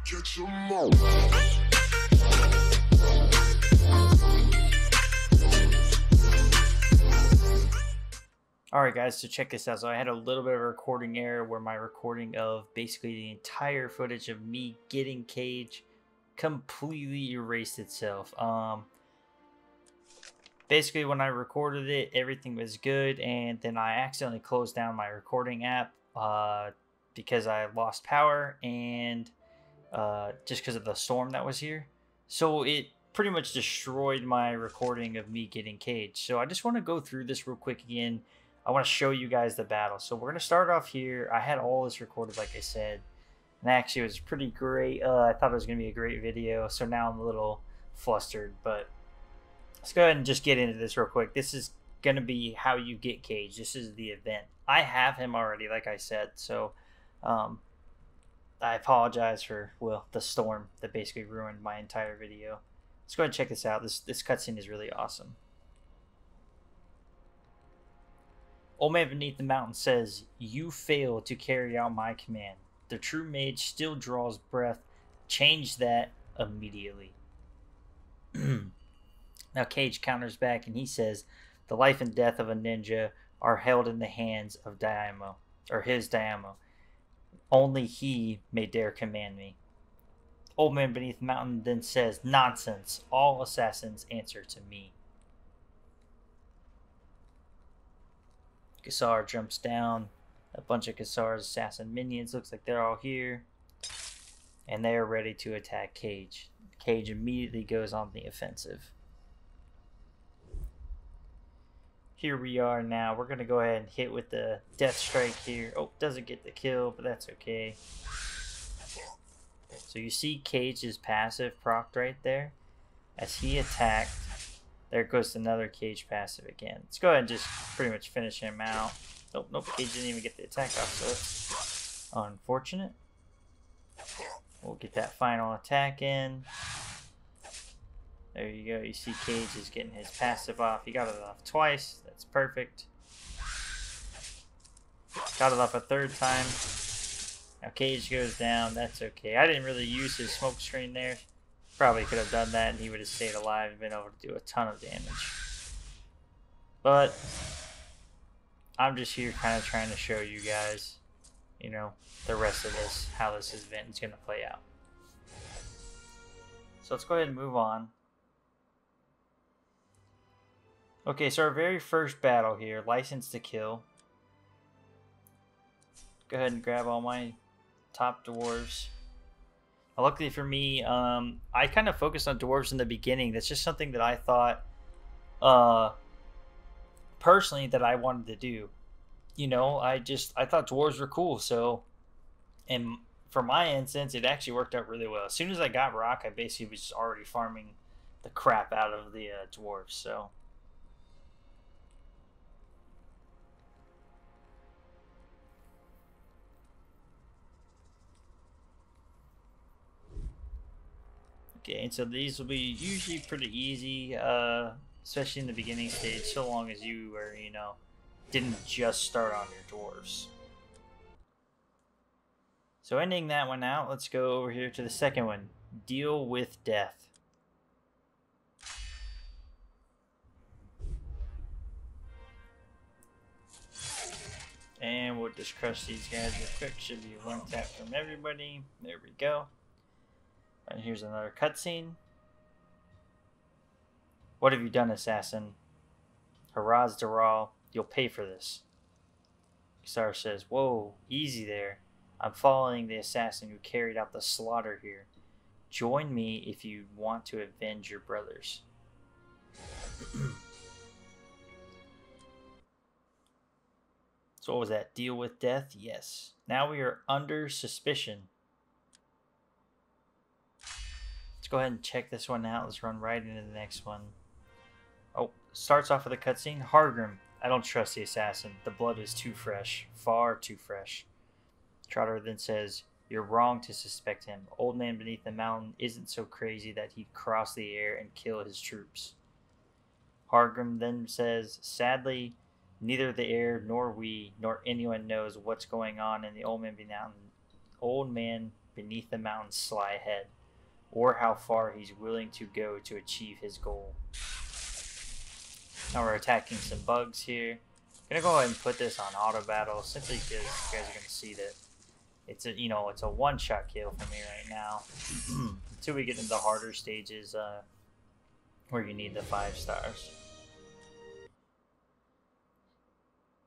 Get your mouth. Alright guys, so check this out. So I had a little bit of a recording error where my recording of basically the entire footage of me getting Kage completely erased itself. Basically when I recorded it, everything was good, and then I accidentally closed down my recording app because I lost power and just because of the storm that was here. So it pretty much destroyed my recording of me getting Kage. So I just want to go through this real quick again. I want to show you guys the battle. So we're going to start off here. I had all this recorded, like I said, and actually it was pretty great. I thought it was going to be a great video, so now I'm a little flustered, but let's go ahead and just get into this real quick. This is going to be how you get Kage. This is the event. I have him already, like I said, so I apologize for, well, the storm that basically ruined my entire video. Let's go ahead and check this out. This cutscene is really awesome. Old Man Beneath the Mountain says, "You fail to carry out my command. The true mage still draws breath. Change that immediately." Now Kage counters back and he says, "The life and death of a ninja are held in the hands of Daimyo, or his Daimyo. Only he may dare command me." Old Man Beneath the Mountain then says, "Nonsense. All assassins answer to me." Kasar jumps down. A bunch of Kasar's assassin minions, looks like they're all here, and they are ready to attack Kage. Kage immediately goes on the offensive. Here we are now. We're going to go ahead and hit with the death strike here. Oh, doesn't get the kill, but that's okay. So you see Kage's passive procced right there. As he attacked, there goes another Kage passive again. Let's go ahead and just pretty much finish him out. Nope, nope, Kage didn't even get the attack off, so it's unfortunate. We'll get that final attack in. There you go. You see Kage is getting his passive off. He got it off twice. That's perfect. Got it off a third time. Now Kage goes down. That's okay. I didn't really use his smoke screen there. Probably could have done that and he would have stayed alive and been able to do a ton of damage. But I'm just here kind of trying to show you guys, you know, the rest of this, how this event is going to play out. So let's go ahead and move on. Okay, so our very first battle here, License to Kill. Go ahead and grab all my top dwarves. Luckily for me, I kind of focused on dwarves in the beginning. That's just something that I thought, personally, that I wanted to do. You know, I thought dwarves were cool. So, and for my instance, it actually worked out really well. As soon as I got rock, I basically was already farming the crap out of the dwarves. So. Okay, and so these will be usually pretty easy, especially in the beginning stage, so long as you were, you know, didn't just start on your dwarves. So ending that one out, let's go over here to the second one. Deal with death. And we'll just crush these guys real quick. Should be one tap from everybody. There we go. And here's another cutscene. "What have you done, assassin? Haraz Daral, you'll pay for this." Kasar says, "Whoa, easy there. I'm following the assassin who carried out the slaughter here. Join me if you want to avenge your brothers." So what was that? Deal with death? Yes. Now we are under suspicion. Let's go ahead and check this one out. Let's run right into the next one. Oh, starts off with a cutscene. "Hargrim, I don't trust the assassin. The blood is too fresh. Far too fresh." Trotter then says, "You're wrong to suspect him. Old Man Beneath the Mountain isn't so crazy that he'd cross the air and kill his troops." Hargrim then says, "Sadly, neither the air nor we nor anyone knows what's going on in the Old Man beneath the mountains lie ahead, or how far he's willing to go to achieve his goal. Now we're attacking some bugs here. I'm gonna go ahead and put this on auto battle simply because you guys are gonna see that it's a one-shot kill for me right now. Until we get into the harder stages where you need the 5 stars.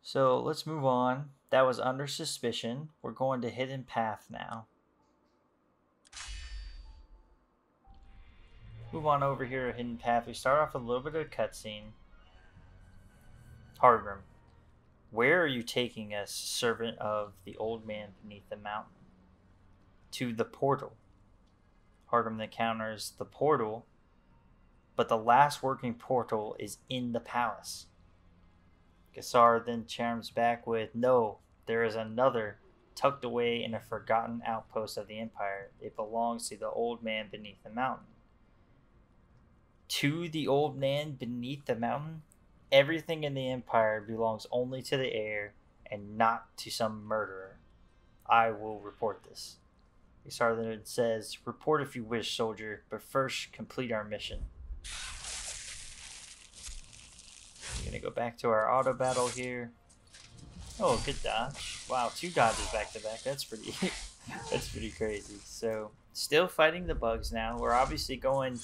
So let's move on. That was Under Suspicion. We're going to Hidden Path now. Move on over here to Hidden Path. We start off with a little bit of a cutscene. Hardgrim, where are you taking us, servant of the old man beneath the mountain? To the portal. Hardgrim then counters the portal, but the last working portal is in the palace. Gassar then chimes back with, no, there is another tucked away in a forgotten outpost of the Empire. It belongs to the old man beneath the mountain. To the old man beneath the mountain? Everything in the Empire belongs only to the heir and not to some murderer. I will report this. Gassar then says, report if you wish, soldier, but first complete our mission. We're gonna go back to our auto battle here. Oh, good dodge. Wow, 2 dodges back to back. That's pretty that's pretty crazy. So still fighting the bugs now. We're obviously going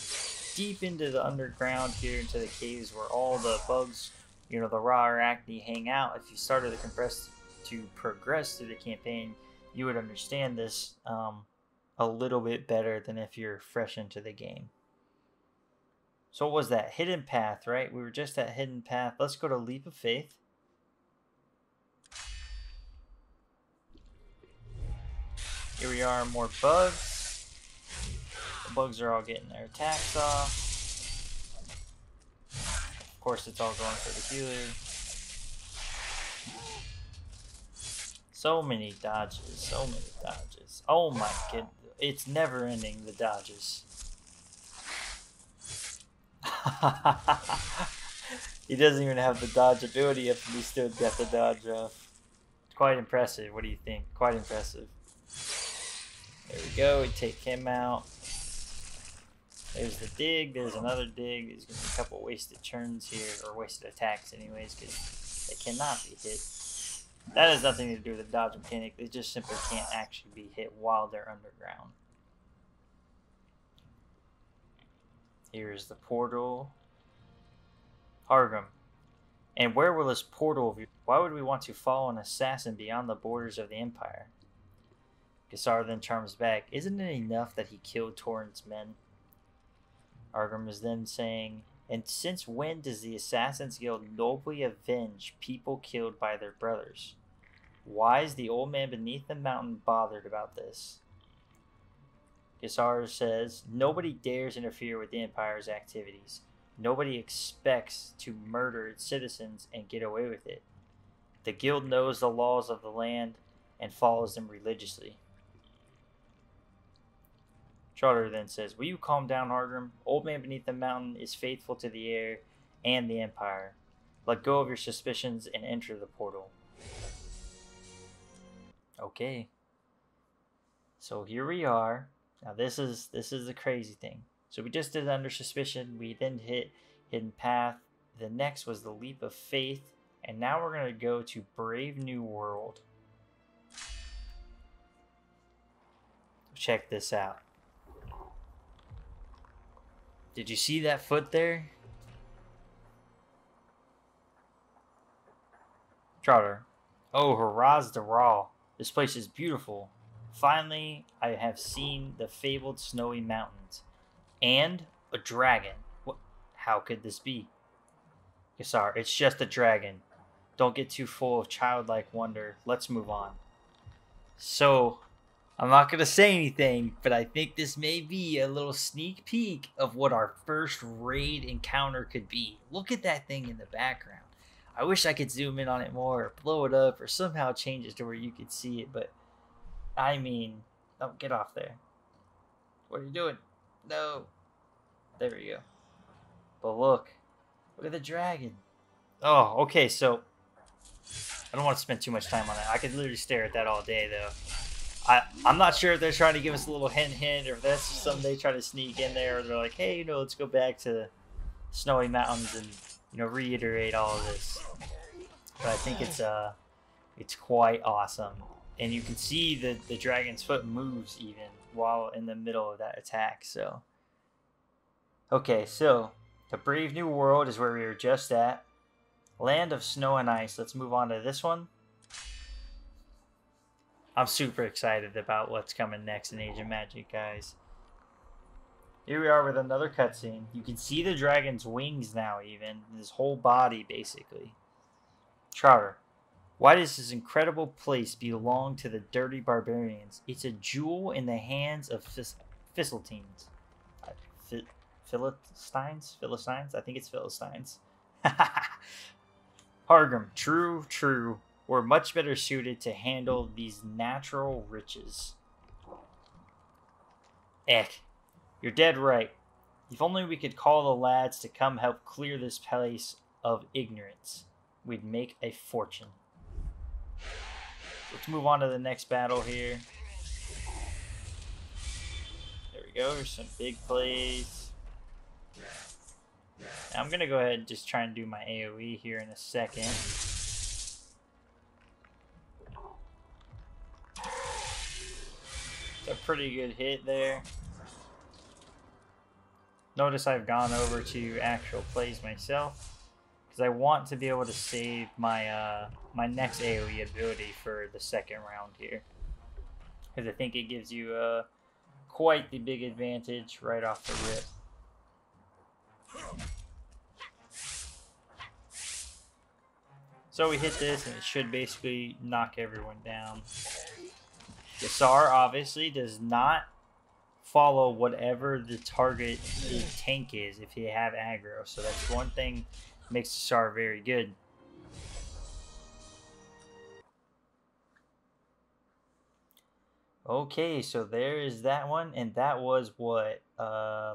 deep into the underground here, into the caves where all the bugs, the raw arachne hang out. If you started to progress through the campaign, you would understand this a little bit better than if you're fresh into the game. So what was that? Hidden Path, right? We were just at Hidden Path. Let's go to Leap of Faith. Here we are, more bugs. The bugs are all getting their attacks off. Of course, it's all going for the healer. So many dodges, so many dodges. Oh my goodness. It's never ending, the dodges. He doesn't even have the dodge ability up, and he still got the dodge off. Quite impressive. What do you think? Quite impressive. There we go. We take him out. There's the dig. There's another dig. There's going to be a couple wasted turns here, or wasted attacks anyways, because they cannot be hit. That has nothing to do with the dodge mechanic. They just simply can't actually be hit while they're underground. Here's the portal. Hardgrim. And where will this portal be? Why would we want to follow an assassin beyond the borders of the Empire? Gassar then charms back. Isn't it enough that he killed Torrent's men? Hardgrim is then saying, and since when does the Assassin's Guild nobly avenge people killed by their brothers? Why is the old man beneath the mountain bothered about this? Gassar says, nobody dares interfere with the Empire's activities. Nobody expects to murder its citizens and get away with it. The guild knows the laws of the land and follows them religiously. Trotter then says, will you calm down, Hardgrim? Old man beneath the mountain is faithful to the heir and the Empire. Let go of your suspicions and enter the portal. Okay. So here we are. Now this is the crazy thing. So we just did Under Suspicion. We then hit Hidden Path. The next was the Leap of Faith. And now we're going to go to Brave New World. Check this out. Did you see that foot there? Trotter. Oh, hurrahs the raw. This place is beautiful. Finally, I have seen the fabled snowy mountains. And a dragon. What? How could this be? Gassar, it's just a dragon. Don't get too full of childlike wonder. Let's move on. So, I'm not going to say anything, but I think this may be a little sneak peek of what our first raid encounter could be. Look at that thing in the background. I wish I could zoom in on it more, or blow it up, or somehow change it to where you could see it, but I mean, don't get off there. What are you doing? No. There we go. But look at the dragon. Oh, okay, so I don't want to spend too much time on that. I could literally stare at that all day, though. I'm not sure if they're trying to give us a little hint, or if that's just something they try to sneak in there, or they're like, hey, you know, let's go back to Snowy Mountains and, you know, reiterate all of this. But I think it's quite awesome, and you can see that the dragon's foot moves even while in the middle of that attack. So, okay, so the Brave New World is where we were just at. Land of Snow and Ice. Let's move on to this one. I'm super excited about what's coming next in Age of Magic, guys. Here we are with another cutscene. You can see the dragon's wings now, even. His whole body, basically. Trotter, why does this incredible place belong to the dirty barbarians? It's a jewel in the hands of Philistines. Philistines? I think it's Philistines. Hargrim, true, true. We're much better suited to handle these natural riches. Eck, you're dead right. If only we could call the lads to come help clear this place of ignorance, we'd make a fortune. Let's move on to the next battle here. There we go, there's some big plays. Now I'm going to go ahead and just try and do my AoE here in a second. A pretty good hit there. Notice I've gone over to actual plays myself because I want to be able to save my my next AoE ability for the second round here, because I think it gives you quite the big advantage right off the rip. So we hit this and it should basically knock everyone down. Gasar obviously does not follow whatever the target the tank is if you have aggro. So that's one thing that makes Gasar very good. Okay, so there is that one, and that was what?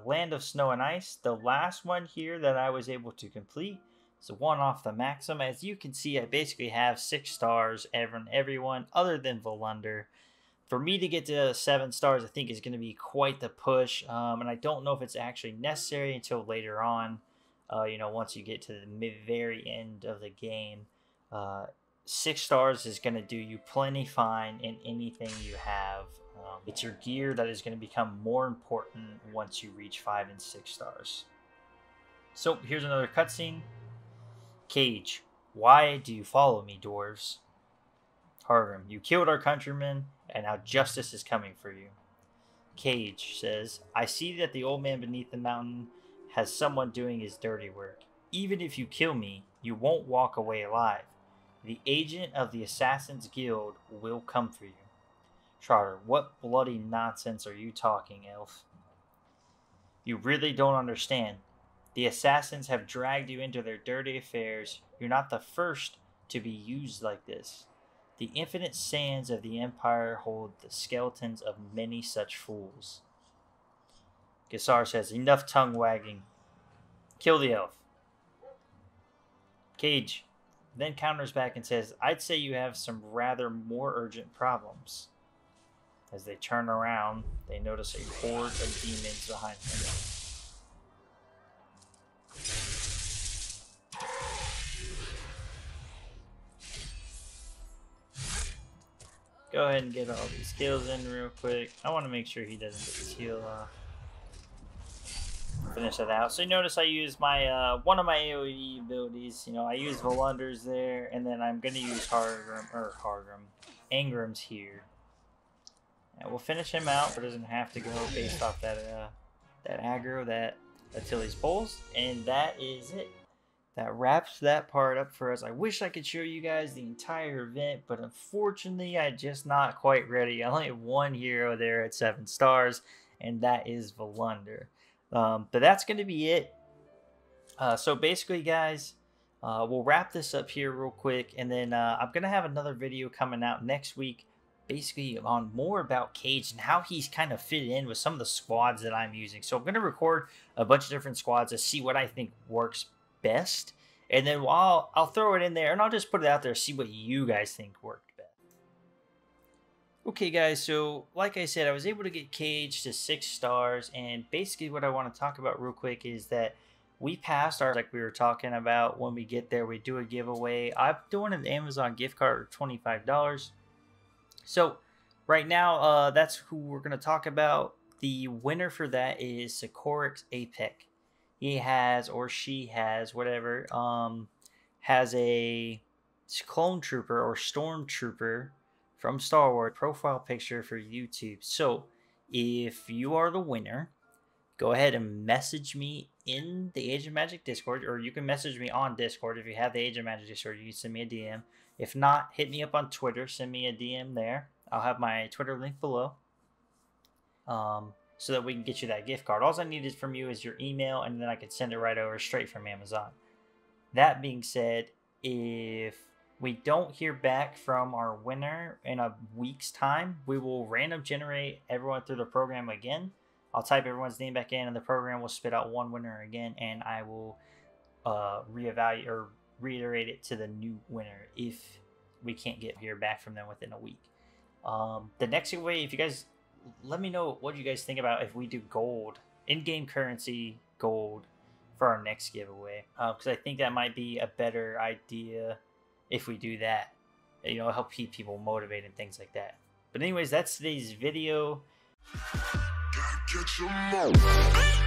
Land of Snow and Ice. The last one here that I was able to complete. So one off the maximum. As you can see, I basically have 6 stars everyone other than Volunder. For me to get to 7 stars, I think is going to be quite the push, and I don't know if it's actually necessary until later on. You know, once you get to the very end of the game, 6 stars is going to do you plenty fine in anything you have. It's your gear that is going to become more important once you reach 5 and 6 stars. So here's another cutscene. Kage, why do you follow me, dwarves? Hargrim, you killed our countrymen, and now justice is coming for you. Kage says, I see that the old man beneath the mountain has someone doing his dirty work. Even if you kill me, you won't walk away alive. The agent of the Assassin's Guild will come for you. Trotter, what bloody nonsense are you talking, elf? You really don't understand. The assassins have dragged you into their dirty affairs. You're not the first to be used like this. The infinite sands of the Empire hold the skeletons of many such fools. Gasar says, enough tongue wagging. Kill the elf. Kage then counters back and says, I'd say you have some rather more urgent problems. As they turn around, they notice a horde of demons behind them. Go ahead and get all these skills in real quick. I want to make sure he doesn't get his heal finish that out. So you notice I use my one of my AoE abilities. You know, I use Volunder's there, and then I'm gonna use Angram's here. And we'll finish him out, but doesn't have to go based off that that aggro that Achilles pulls, and that is it. That wraps that part up for us. I wish I could show you guys the entire event, but unfortunately, I'm just not quite ready. I only have one hero there at 7 stars, and that is Volunder. But that's going to be it. So basically, guys, we'll wrap this up here real quick, and then I'm going to have another video coming out next week, basically on more about Kage and how he's kind of fit in with some of the squads that I'm using. So I'm going to record a bunch of different squads to see what I think works best, and then I'll throw it in there and I'll just put it out there, see what you guys think worked best. Okay, guys, so like I said, I was able to get Cage to 6 stars, and basically, what I want to talk about real quick is that we passed our, like we were talking about. When we get there, we do a giveaway. I'm doing an Amazon gift card of $25. So, right now, that's who we're going to talk about. The winner for that is Sakorix Apec. He has, or she has, whatever, has a clone trooper or stormtrooper from Star Wars profile picture for YouTube. So, if you are the winner, go ahead and message me in the Age of Magic Discord, or you can message me on Discord. If you have the Age of Magic Discord, you can send me a DM. If not, hit me up on Twitter. Send me a DM there. I'll have my Twitter link below, so that we can get you that gift card. All I needed from you is your email, and then I can send it right over straight from Amazon. That being said, if we don't hear back from our winner in a week's time, we will random generate everyone through the program again. I'll type everyone's name back in, and the program will spit out one winner again, and I will reevaluate or reiterate it to the new winner if we can't hear back from them within a week. The next giveaway, if you guys let me know what you guys think about if we do gold, in-game currency gold, for our next giveaway, because I think that might be a better idea if we do that. You know, help keep people motivated and things like that. But anyways, that's today's video. Gotta catch 'em all.